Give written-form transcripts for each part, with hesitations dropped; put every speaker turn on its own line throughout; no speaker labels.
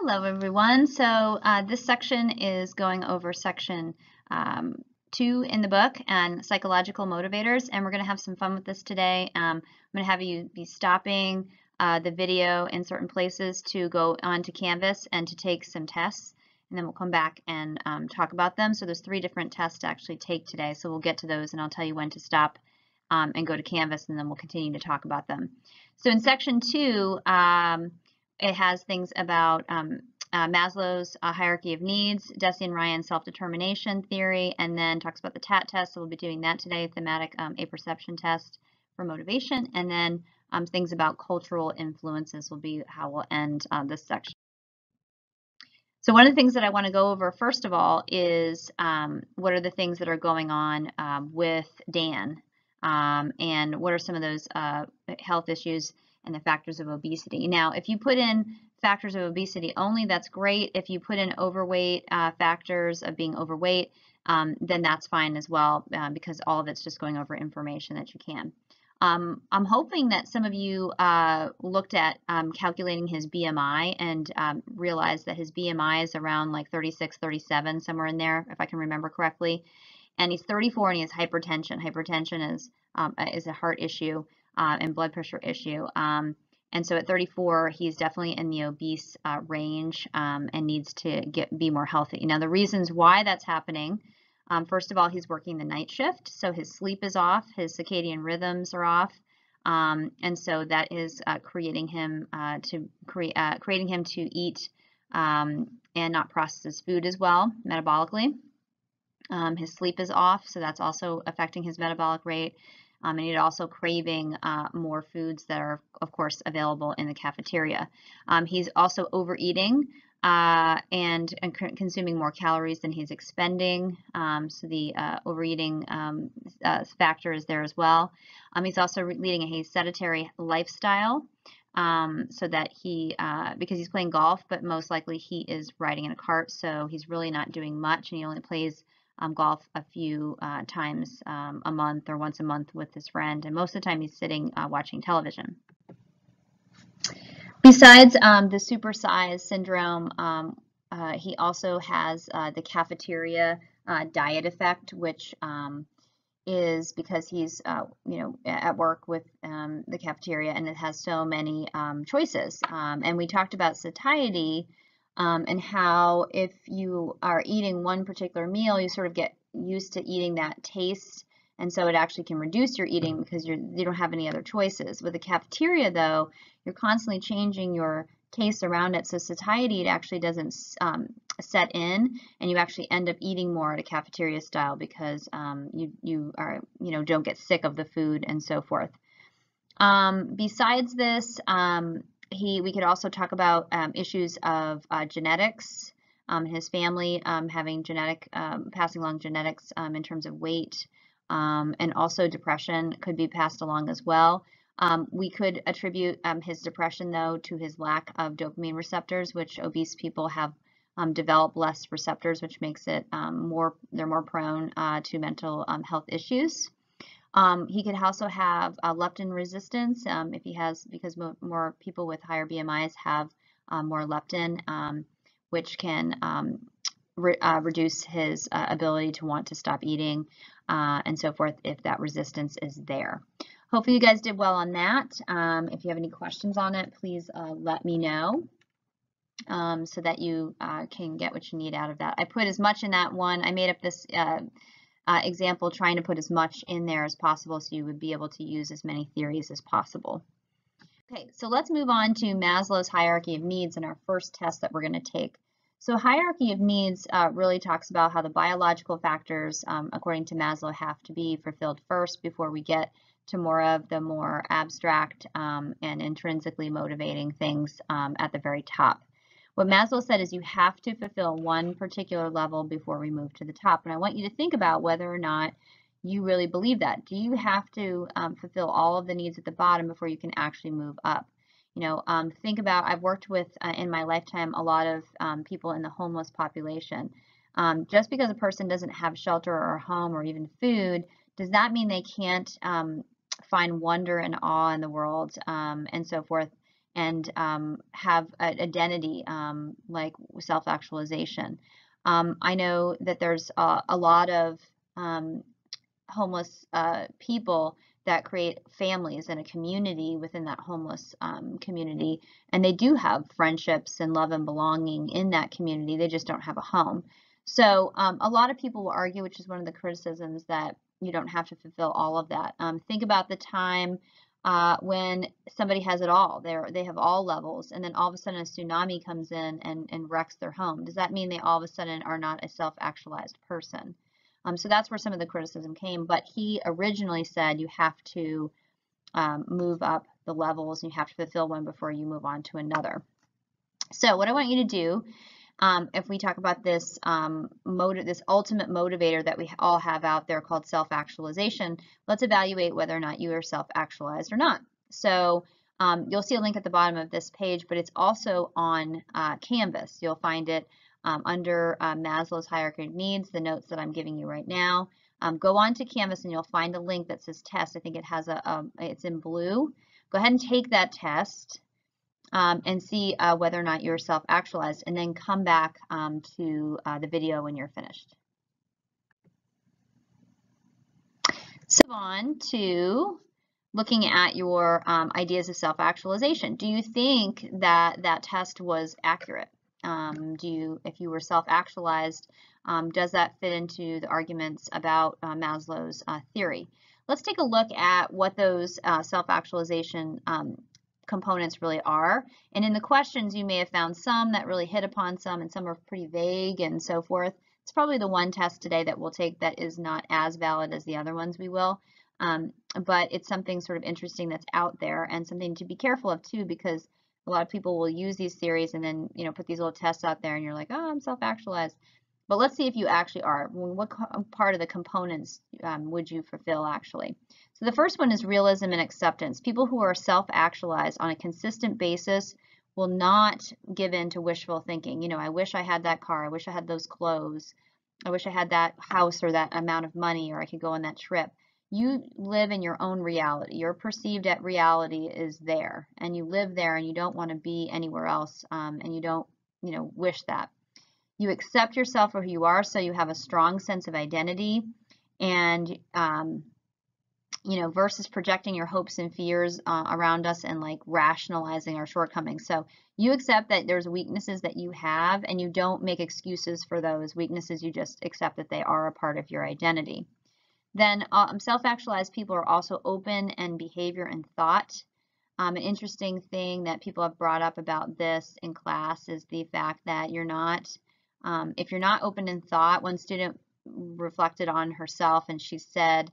Hello, everyone. So this section is going over section 2 in the book and psychological motivators, and we're going to have some fun with this today. I'm going to have you be stopping the video in certain places to go onto Canvas and to take some tests, and then we'll come back and talk about them. So there's 3 different tests to actually take today, so we'll get to those and I'll tell you when to stop and go to Canvas, and then we'll continue to talk about them. So in section 2, it has things about Maslow's hierarchy of needs, Deci and Ryan's self-determination theory, and then talks about the TAT test. So we'll be doing that today, thematic apperception test for motivation, and then things about cultural influences will be how we'll end this section. So one of the things that I want to go over first of all is what are the things that are going on with Dan, and what are some of those health issues and the factors of obesity. Now, if you put in factors of obesity only, that's great. If you put in overweight factors of being overweight, then that's fine as well, because all of it's just going over information that you can. I'm hoping that some of you looked at calculating his BMI and realized that his BMI is around like 36, 37, somewhere in there, if I can remember correctly. And he's 34 and he has hypertension. Hypertension is a heart issue and blood pressure issue. And so at 34, he's definitely in the obese range and needs to be more healthy. Now, the reasons why that's happening, first of all, he's working the night shift, so his sleep is off, his circadian rhythms are off, and so that is creating him to eat and not process his food as well metabolically. His sleep is off, so that's also affecting his metabolic rate. And he's also craving more foods that are, of course, available in the cafeteria. He's also overeating and consuming more calories than he's expending. So the overeating factor is there as well. He's also leading a sedentary lifestyle, so that because he's playing golf, but most likely he is riding in a cart, so he's really not doing much, and he only plays golf a few times a month or once a month with his friend, and most of the time he's sitting watching television. Besides the supersize syndrome, he also has the cafeteria diet effect, which is because he's at work with the cafeteria, and it has so many choices. And we talked about satiety. And how if you are eating one particular meal, you sort of get used to eating that taste, and so it actually can reduce your eating because you don't have any other choices. With the cafeteria, though, you're constantly changing your taste around it, so satiety it actually doesn't set in, and you actually end up eating more at a cafeteria style because you are don't get sick of the food and so forth. Besides this, we could also talk about issues of genetics, his family having passing along genetics in terms of weight, and also depression could be passed along as well. We could attribute his depression, though, to his lack of dopamine receptors, which obese people have developed less receptors, which makes it they're more prone to mental health issues. He could also have leptin resistance if he has, because more people with higher BMIs have more leptin, which can reduce his ability to want to stop eating and so forth if that resistance is there. Hopefully you guys did well on that. If you have any questions on it, please let me know so that you can get what you need out of that. I put as much in that one. I made up this example trying to put as much in there as possible so you would be able to use as many theories as possible. Okay, so let's move on to Maslow's hierarchy of needs in our first test that we're going to take. So hierarchy of needs really talks about how the biological factors, according to Maslow, have to be fulfilled first before we get to more of the more abstract and intrinsically motivating things at the very top. What Maslow said is you have to fulfill one particular level before we move to the top. And I want you to think about whether or not you really believe that. Do you have to fulfill all of the needs at the bottom before you can actually move up? Think about, I've worked with, in my lifetime, a lot of people in the homeless population. Just because a person doesn't have shelter or a home or even food, does that mean they can't find wonder and awe in the world and so forth? and have an identity like self-actualization. I know that there's a lot of homeless people that create families and a community within that homeless community, and they do have friendships and love and belonging in that community. They just don't have a home. So a lot of people will argue, which is one of the criticisms, that you don't have to fulfill all of that. Think about the time when somebody has it all. They have all levels, and then all of a sudden a tsunami comes in and wrecks their home. Does that mean they all of a sudden are not a self-actualized person? So that's where some of the criticism came. But he originally said you have to move up the levels, and you have to fulfill one before you move on to another. So what I want you to do, if we talk about this this ultimate motivator that we all have out there called self-actualization, let's evaluate whether or not you are self-actualized or not. So you'll see a link at the bottom of this page, but it's also on Canvas. You'll find it under Maslow's hierarchy of needs, the notes that I'm giving you right now. Go on to Canvas and you'll find a link that says test. I think it has it's in blue. Go ahead and take that test and see whether or not you're self-actualized, and then come back to the video when you're finished. So on to looking at your ideas of self-actualization. Do you think that that test was accurate? If you were self-actualized, does that fit into the arguments about Maslow's theory? Let's take a look at what those self-actualization components really are. And in the questions, you may have found some that really hit upon some, and some are pretty vague and so forth. It's probably the one test today that we'll take that is not as valid as the other ones we will. But it's something sort of interesting that's out there, and something to be careful of too, because a lot of people will use these theories and then, put these little tests out there and you're like, oh, I'm self-actualized. But let's see if you actually are. What part of the components would you fulfill actually? So the first one is realism and acceptance. People who are self-actualized on a consistent basis will not give in to wishful thinking. I wish I had that car. I wish I had those clothes. I wish I had that house or that amount of money, or I could go on that trip. You live in your own reality. Your perceived reality is there, and you live there, and you don't want to be anywhere else, and you don't, wish that. You accept yourself for who you are, so you have a strong sense of identity, and versus projecting your hopes and fears around us and like rationalizing our shortcomings. So you accept that there's weaknesses that you have, and you don't make excuses for those weaknesses. You just accept that they are a part of your identity. Then self-actualized people are also open in behavior and thought. An interesting thing that people have brought up about this in class is the fact that you're not, if you're not open in thought. One student reflected on herself and she said,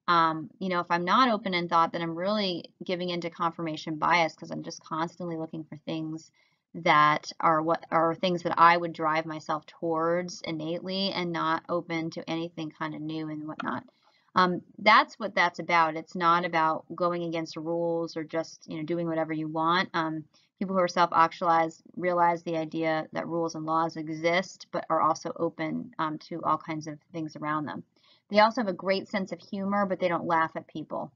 if I'm not open in thought, then I'm really giving into confirmation bias, because I'm just constantly looking for things that are things that I would drive myself towards innately, and not open to anything kind of new and whatnot. That's what that's about. It's not about going against rules or just doing whatever you want. People who are self-actualized realize the idea that rules and laws exist, but are also open to all kinds of things around them. They also have a great sense of humor, but they don't laugh at people.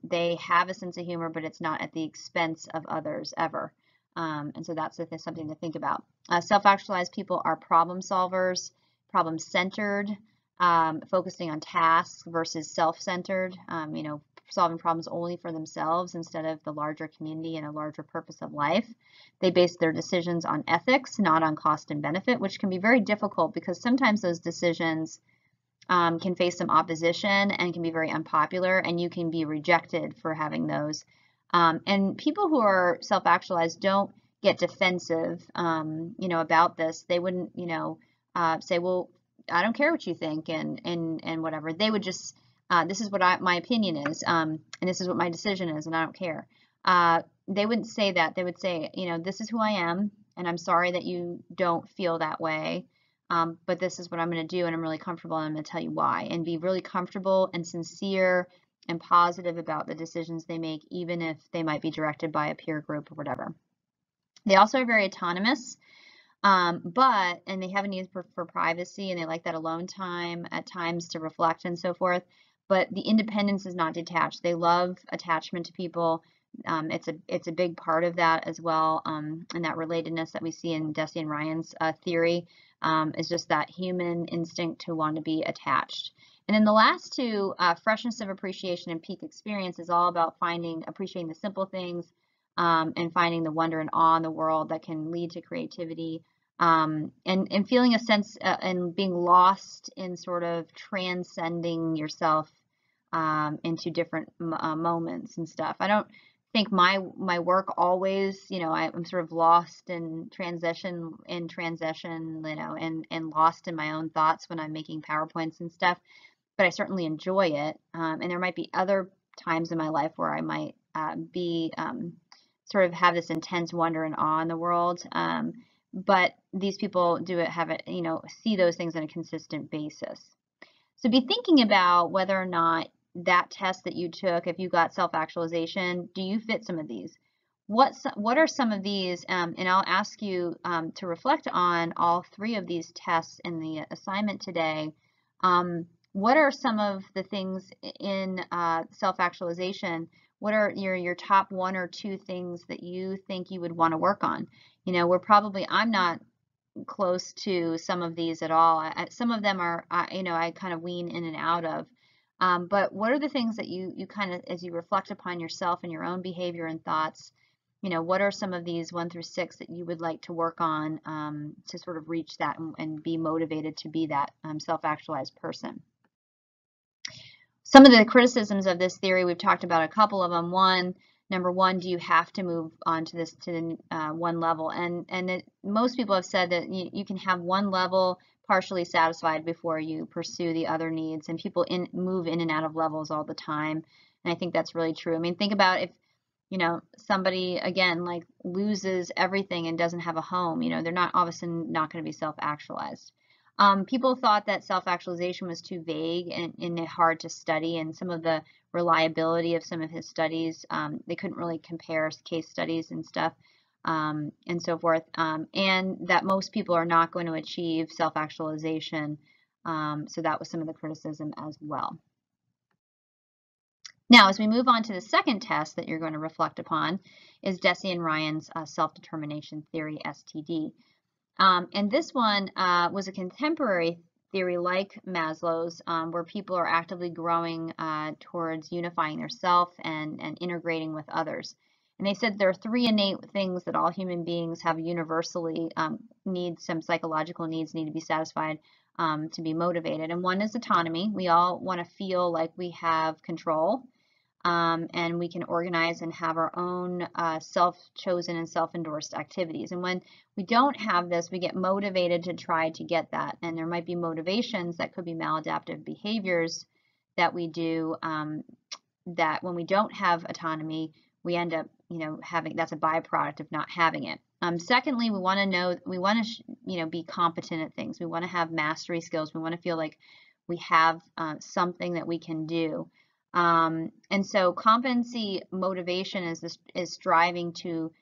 They have a sense of humor, but it's not at the expense of others ever. And so that's something to think about. Self-actualized people are problem solvers, problem-centered, focusing on tasks versus self-centered, solving problems only for themselves instead of the larger community and a larger purpose of life. They base their decisions on ethics, not on cost and benefit, which can be very difficult because sometimes those decisions can face some opposition and can be very unpopular, and you can be rejected for having those. And people who are self-actualized don't get defensive, about this. They wouldn't, say, well, I don't care what you think and whatever. They would just, this is what my opinion is, and this is what my decision is, and I don't care. They wouldn't say that. They would say, this is who I am, and I'm sorry that you don't feel that way, but this is what I'm going to do, and I'm really comfortable, and I'm going to tell you why, and be really comfortable and sincere and positive about the decisions they make, even if they might be directed by a peer group or whatever. They also are very autonomous. And they have a need for privacy, and they like that alone time at times to reflect and so forth, but the independence is not detached. They love attachment to people. it's a big part of that as well, and that relatedness that we see in Deci and Ryan's theory is just that human instinct to want to be attached. And then the last two, freshness of appreciation and peak experience, is all about appreciating the simple things, and finding the wonder and awe in the world that can lead to creativity, and feeling a sense and being lost in sort of transcending yourself into different moments and stuff. I don't think my work always, I'm sort of lost in transition, and lost in my own thoughts when I'm making PowerPoints and stuff, but I certainly enjoy it. And there might be other times in my life where I might be sort of have this intense wonder and awe in the world. But these people see those things on a consistent basis. So be thinking about whether or not that test that you took, if you got self-actualization, do you fit some of these? What are some of these? And I'll ask you to reflect on all three of these tests in the assignment today. What are some of the things in self-actualization? What are your top one or two things that you think you would want to work on? I'm not close to some of these at all. Some of them are, I kind of wean in and out of. But what are the things that you kind of, as you reflect upon yourself and your own behavior and thoughts, what are some of these 1 through 6 that you would like to work on to sort of reach that and be motivated to be that self-actualized person? Some of the criticisms of this theory, we've talked about a couple of them. Number one, do you have to move on to the one level? And most people have said that you can have one level partially satisfied before you pursue the other needs, and people move in and out of levels all the time. And I think that's really true. I mean, think about if somebody, again, like loses everything and doesn't have a home, they're not all of a sudden not going to be self-actualized. People thought that self-actualization was too vague and hard to study, and some of the reliability of some of his studies, they couldn't really compare case studies and stuff, and so forth, and that most people are not going to achieve self-actualization, so that was some of the criticism as well. Now, as we move on to the second test that you're going to reflect upon is Deci and Ryan's self-determination theory, STD. And this one was a contemporary theory like Maslow's, where people are actively growing towards unifying their self and integrating with others. And they said there are 3 innate things that all human beings have universally, some psychological needs need to be satisfied to be motivated. And one is autonomy. We all want to feel like we have control. And we can organize and have our own self-chosen and self-endorsed activities. And when we don't have this, we get motivated to try to get that. And there might be motivations that could be maladaptive behaviors that we do that when we don't have autonomy, we end up, that's a byproduct of not having it. Secondly, we want to be competent at things. We want to have mastery skills. We want to feel like we have something that we can do. And so competency motivation is striving to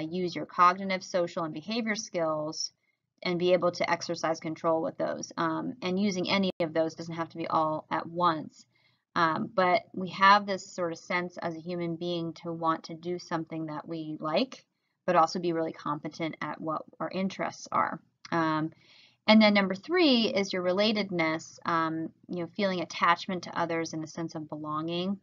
use your cognitive, social, and behavior skills and be able to exercise control with those. And using any of those doesn't have to be all at once. But we have this sort of sense as a human being to want to do something that we like, but also be really competent at what our interests are. And then number 3 is your relatedness, feeling attachment to others in a sense of belonging,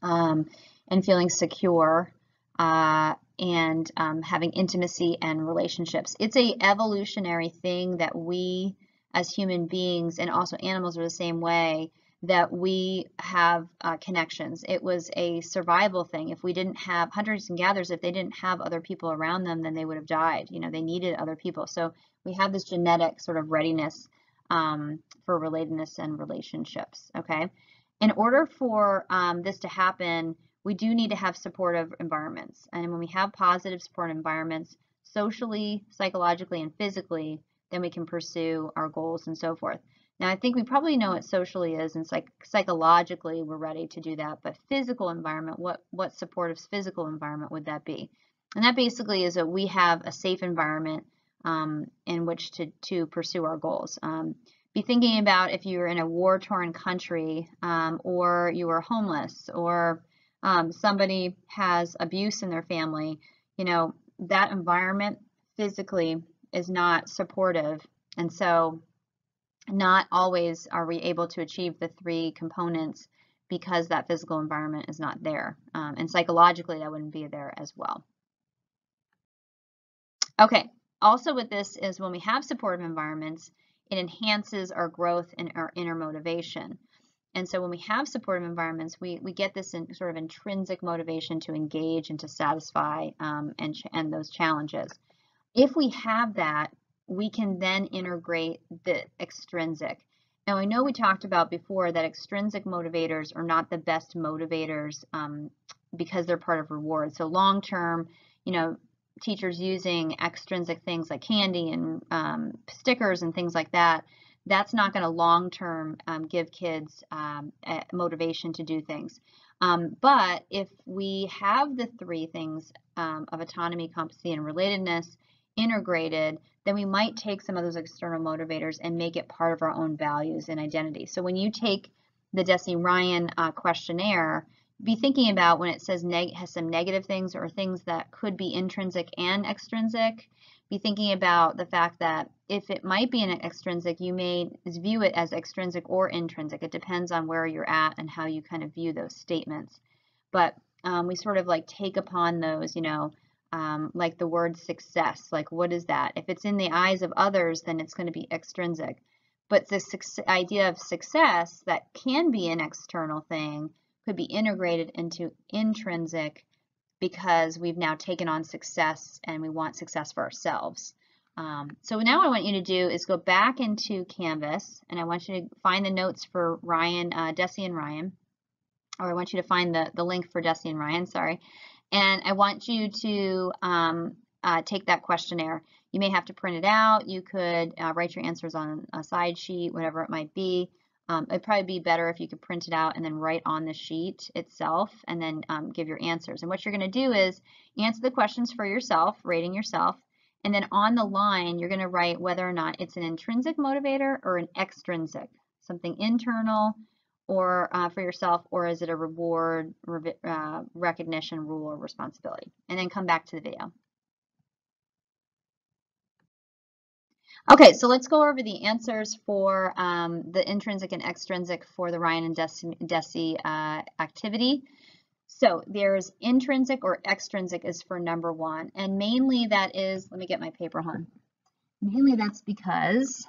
and feeling secure, and having intimacy and relationships. It's a evolutionary thing that we as human beings, and also animals are the same way, that we have connections. It was a survival thing. If we didn't have hunters and gatherers, if they didn't have other people around them, then they would have died. They needed other people. So we have this genetic sort of readiness for relatedness and relationships, okay? In order for this to happen, we do need to have supportive environments. And when we have positive supportive environments, socially, psychologically, and physically, then we can pursue our goals and so forth. Now, I think we probably know what socially is, and psychologically we're ready to do that. But physical environment, what supportive physical environment would that be? And that basically is that we have a safe environment in which to pursue our goals. Be thinking about if you were in a war-torn country, or you were homeless, or somebody has abuse in their family, you know, that environment physically is not supportive. And so not always are we able to achieve the three components because that physical environment is not there. And psychologically, that wouldn't be there as well. Okay, also with this is when we have supportive environments, it enhances our growth and our inner motivation. And so when we have supportive environments, we get this sort of intrinsic motivation to engage and to satisfy and those challenges. If we have that, we can then integrate the extrinsic. Now, I know we talked about before that extrinsic motivators are not the best motivators because they're part of reward. So long term, you know, teachers using extrinsic things like candy and stickers and things like that, that's not going to long term give kids motivation to do things. But if we have the three things of autonomy, competency, and relatedness integrated, then we might take some of those external motivators and make it part of our own values and identity. So when you take the Deci-Ryan questionnaire, be thinking about when it says has some negative things or things that could be intrinsic and extrinsic. Be thinking about the fact that if it might be an extrinsic, you may view it as extrinsic or intrinsic. It depends on where you're at and how you kind of view those statements. But we sort of like take upon those, you know, like the word success. Like, what is that? If it's in the eyes of others, then it's going to be extrinsic. But this idea of success that can be an external thing could be integrated into intrinsic because we've now taken on success and we want success for ourselves. So now what I want you to do is go back into Canvas, and I want you to find the notes for Ryan, Deci and Ryan, or I want you to find the link for Deci and Ryan, sorry. And I want you to take that questionnaire. You may have to print it out. You could write your answers on a side sheet, whatever it might be. It'd probably be better if you could print it out and then write on the sheet itself and then give your answers. And what you're going to do is answer the questions for yourself, rating yourself, and then on the line, you're going to write whether or not it's an intrinsic motivator or an extrinsic, something internal or for yourself, or is it a reward, recognition, rule, or responsibility? And then come back to the video. Okay, so let's go over the answers for the intrinsic and extrinsic for the Ryan and Deci activity. So there's intrinsic or extrinsic is for number one, and mainly that is, let me get my paper on. Mainly that's because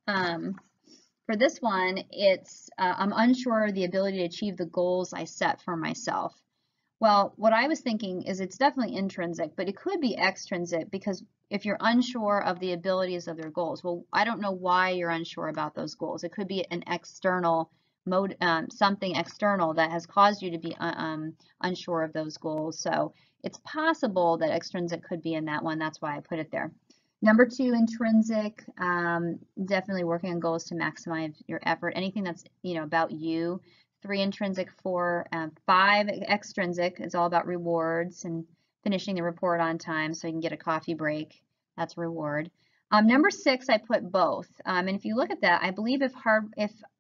for this one, it's I'm unsure of the ability to achieve the goals I set for myself. Well, what I was thinking is it's definitely intrinsic, but it could be extrinsic because if you're unsure of the abilities of their goals, well, I don't know why you're unsure about those goals. It could be an external mode, something external that has caused you to be unsure of those goals. So it's possible that extrinsic could be in that one. That's why I put it there. Number two, intrinsic, definitely working on goals to maximize your effort. Anything that's, you know, about you. 3 intrinsic, 4, 5 extrinsic is all about rewards and finishing the report on time so you can get a coffee break. That's a reward. Number 6, I put both. And if you look at that, I believe if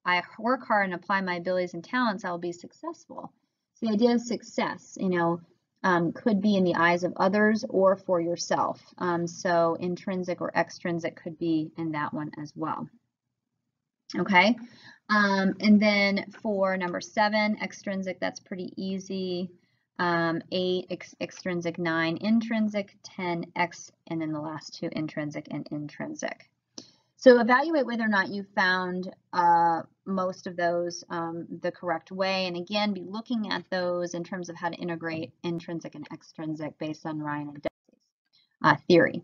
I work hard and apply my abilities and talents, I will be successful. So the idea of success, you know, could be in the eyes of others or for yourself. So intrinsic or extrinsic could be in that one as well. Okay. And then for number 7, extrinsic, that's pretty easy. 8, extrinsic, 9, intrinsic, 10, and then the last 2, intrinsic and intrinsic. So evaluate whether or not you found most of those the correct way. And again, be looking at those in terms of how to integrate intrinsic and extrinsic based on Ryan and Deci's theory.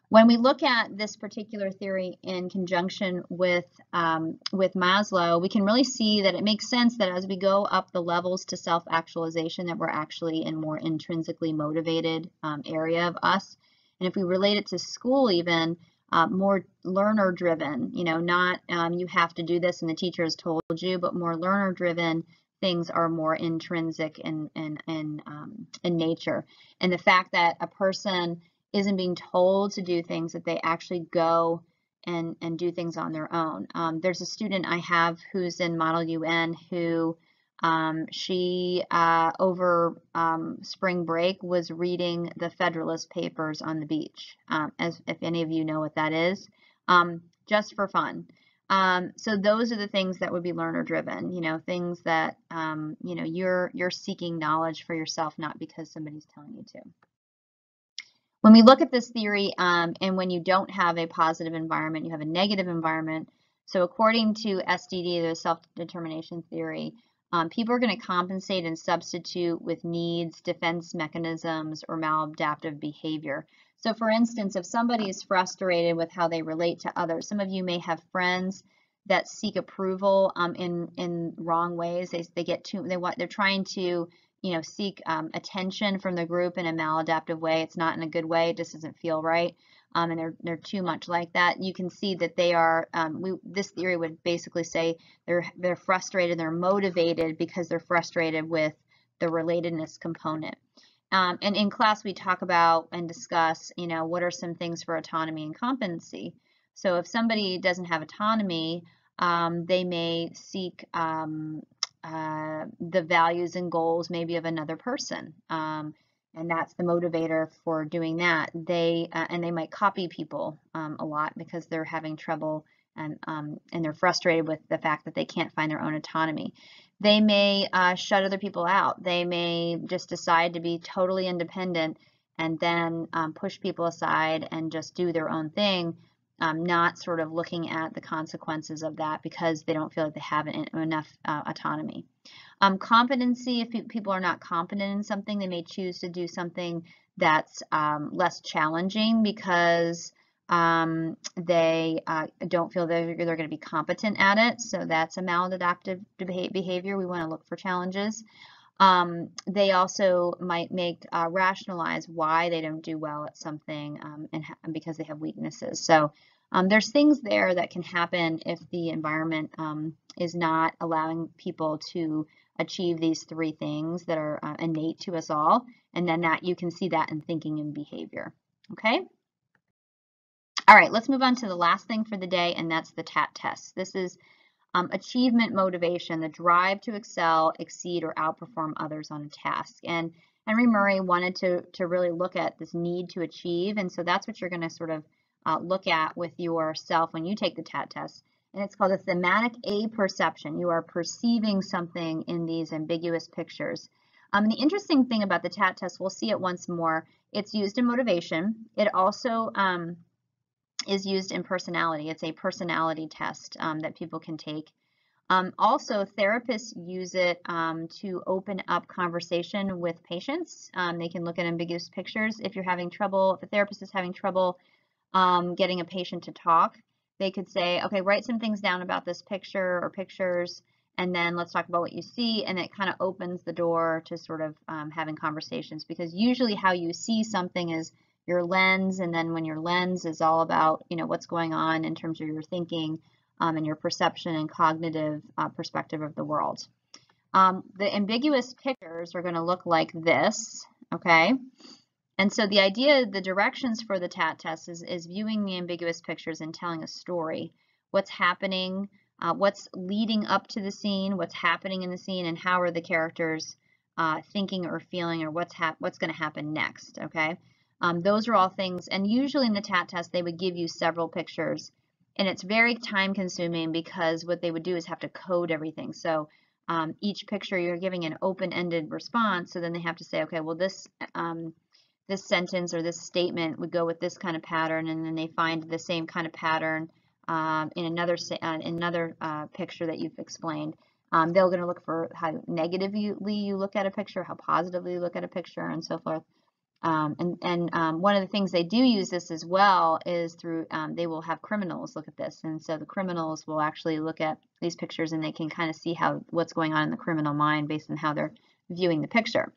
When we look at this particular theory in conjunction with Maslow, we can really see that it makes sense that as we go up the levels to self-actualization, that we're actually in more intrinsically motivated area of us. And if we relate it to school even, more learner-driven, you know, not you have to do this and the teacher has told you, but more learner-driven things are more intrinsic in nature. And the fact that a person isn't being told to do things, that they actually go and do things on their own. There's a student I have who's in Model UN who She, over spring break, was reading the Federalist Papers on the beach, as if any of you know what that is, just for fun. So those are the things that would be learner driven, things that, you're seeking knowledge for yourself, not because somebody's telling you to. When we look at this theory, and when you don't have a positive environment, you have a negative environment. So according to SDD, the self-determination theory, people are going to compensate and substitute with needs, defense mechanisms, or maladaptive behavior. So for instance, if somebody is frustrated with how they relate to others, some of you may have friends that seek approval in wrong ways. They're trying to seek attention from the group in a maladaptive way. It's not in a good way. It just doesn't feel right. And they're too much like that. You can see that they are, this theory would basically say they're frustrated, they're motivated because they're frustrated with the relatedness component. And in class, we talk about and discuss, what are some things for autonomy and competency. So if somebody doesn't have autonomy, they may seek the values and goals maybe of another person. And that's the motivator for doing that. And they might copy people a lot because they're having trouble and they're frustrated with the fact that they can't find their own autonomy. They may shut other people out. They may just decide to be totally independent and then push people aside and just do their own thing, not sort of looking at the consequences of that because they don't feel like they have enough autonomy. Competency, if people are not competent in something, they may choose to do something that's less challenging because they don't feel they're going to be competent at it. So that's a maladaptive behavior. We want to look for challenges. They also might rationalize why they don't do well at something and because they have weaknesses. So there's things there that can happen if the environment is not allowing people to achieve these three things that are innate to us all. And then you can see that in thinking and behavior. Okay? All right, let's move on to the last thing for the day, and that's the TAT test. This is achievement motivation, the drive to excel, exceed, or outperform others on a task. And Henry Murray wanted to really look at this need to achieve, and so that's what you're going to sort of look at with yourself when you take the TAT test. And it's called a thematic apperception. You are perceiving something in these ambiguous pictures. The interesting thing about the TAT test, we'll see it once more, it's used in motivation. It also is used in personality. It's a personality test that people can take. Also, therapists use it to open up conversation with patients. They can look at ambiguous pictures. If a therapist is having trouble getting a patient to talk, they could say, okay, write some things down about this picture or pictures, and then let's talk about what you see. And it kind of opens the door to sort of having conversations, because usually how you see something is your lens, and then when your lens is all about what's going on in terms of your thinking and your perception and cognitive perspective of the world. The ambiguous pictures are going to look like this, okay? And so the idea, the directions for the TAT test is viewing the ambiguous pictures and telling a story. What's happening, what's leading up to the scene, what's happening in the scene, and how are the characters thinking or feeling, or what's going to happen next, okay? Those are all things, and usually in the TAT test, they would give you several pictures, and it's very time consuming because what they would do is have to code everything. So each picture, you're giving an open-ended response, so then they have to say, okay, well, this sentence or this statement would go with this kind of pattern, and then they find the same kind of pattern in another picture that you've explained. They're going to look for how negatively you look at a picture, how positively you look at a picture, and so forth. One of the things they do use this as well is through, they will have criminals look at this. And so the criminals will actually look at these pictures, and they can kind of see what's going on in the criminal mind based on how they're viewing the picture.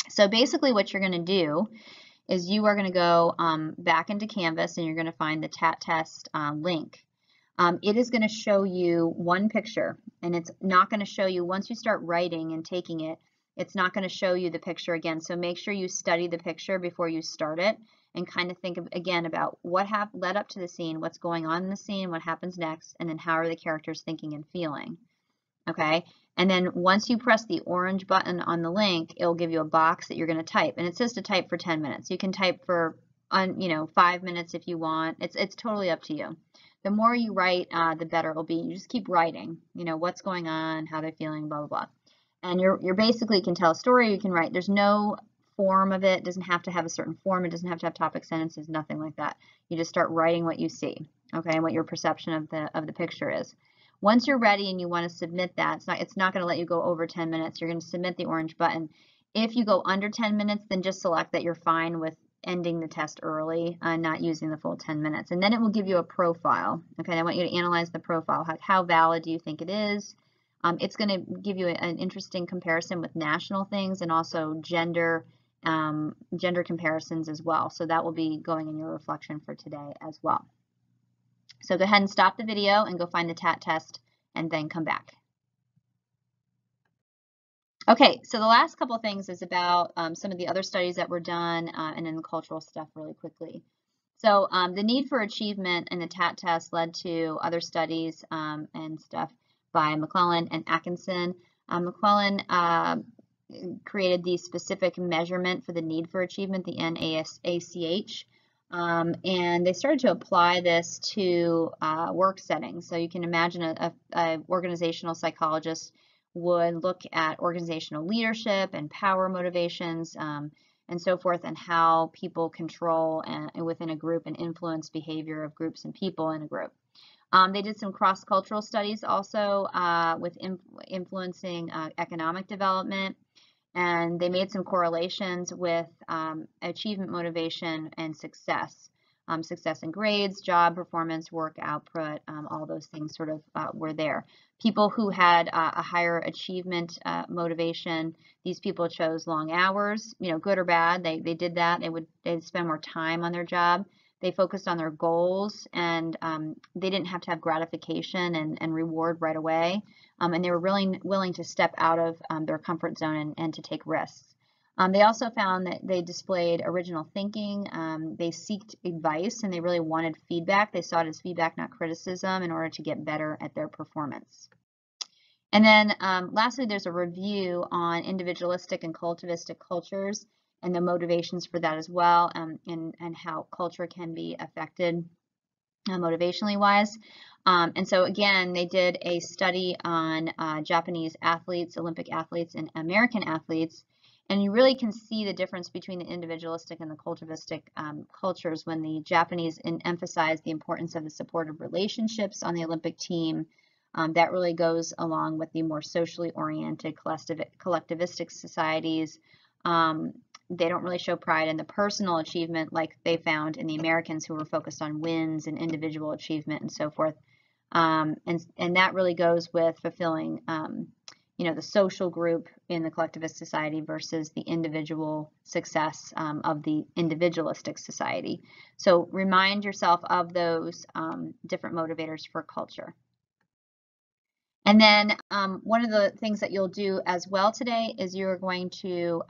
So basically what you're going to do is you are going to go back into Canvas, and you're going to find the TAT test link. It is going to show you one picture, and it's not going to show you, once you start writing and taking it, it's not going to show you the picture again. So make sure you study the picture before you start it, and kind of think again about what led up to the scene, what's going on in the scene, what happens next, and then how are the characters thinking and feeling. okay? And then once you press the orange button on the link, it'll give you a box that you're going to type, and it says to type for 10 minutes. You can type for 5 minutes if you want. It's totally up to you. The more you write, the better it'll be. You just keep writing, what's going on, how they're feeling, blah blah blah. And you're basically can tell a story. You can write. There's no form of it. It doesn't have to have a certain form. It doesn't have to have topic sentences. Nothing like that. You just start writing what you see, okay, and what your perception of the picture is. Once you're ready and you want to submit that, it's not going to let you go over 10 minutes. You're going to submit the orange button. If you go under 10 minutes, then just select that you're fine with ending the test early, not using the full 10 minutes. And then it will give you a profile. Okay, I want you to analyze the profile. How valid do you think it is? It's going to give you an interesting comparison with national things and also gender comparisons as well. So that will be going in your reflection for today as well. So go ahead and stop the video and go find the TAT test and then come back. Okay, so the last couple of things is about some of the other studies that were done and then the cultural stuff really quickly. So the need for achievement in the TAT test led to other studies and stuff by McClellan and Atkinson. McClellan created the specific measurement for the need for achievement, the NASACH. And they started to apply this to work settings. So you can imagine a organizational psychologist would look at organizational leadership and power motivations and so forth, and how people control within a group and influence behavior of groups and people in a group. They did some cross-cultural studies also with influencing economic development. And they made some correlations with achievement motivation and success. Success in grades, job performance, work output, all those things sort of were there. People who had a higher achievement motivation, these people chose long hours, good or bad, they did that. They'd spend more time on their job. They focused on their goals, and they didn't have to have gratification and reward right away. And they were really willing to step out of their comfort zone and to take risks. They also found that they displayed original thinking. They sought advice, and they really wanted feedback. They saw it as feedback, not criticism, in order to get better at their performance. And then lastly, there's a review on individualistic and collectivistic cultures and the motivations for that as well, and how culture can be affected motivationally wise. And so again, they did a study on Japanese athletes, Olympic athletes, and American athletes, and you really can see the difference between the individualistic and the collectivistic cultures when the Japanese emphasized the importance of the supportive relationships on the Olympic team. That really goes along with the more socially oriented collectivistic societies. They don't really show pride in the personal achievement like they found in the Americans, who were focused on wins and individual achievement and so forth. And that really goes with fulfilling, the social group in the collectivist society versus the individual success of the individualistic society. So remind yourself of those different motivators for culture. And then one of the things that you'll do as well today is you're going to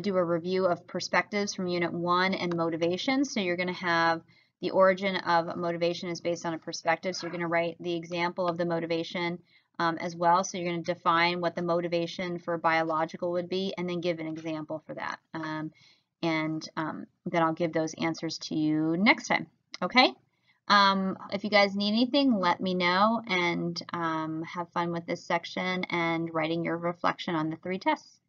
do a review of perspectives from Unit 1 and motivation. So you're going to have the origin of motivation is based on a perspective. So you're going to write the example of the motivation as well. So you're going to define what the motivation for biological would be and then give an example for that. Then I'll give those answers to you next time. Okay? If you guys need anything, let me know, and have fun with this section and writing your reflection on the 3 tests.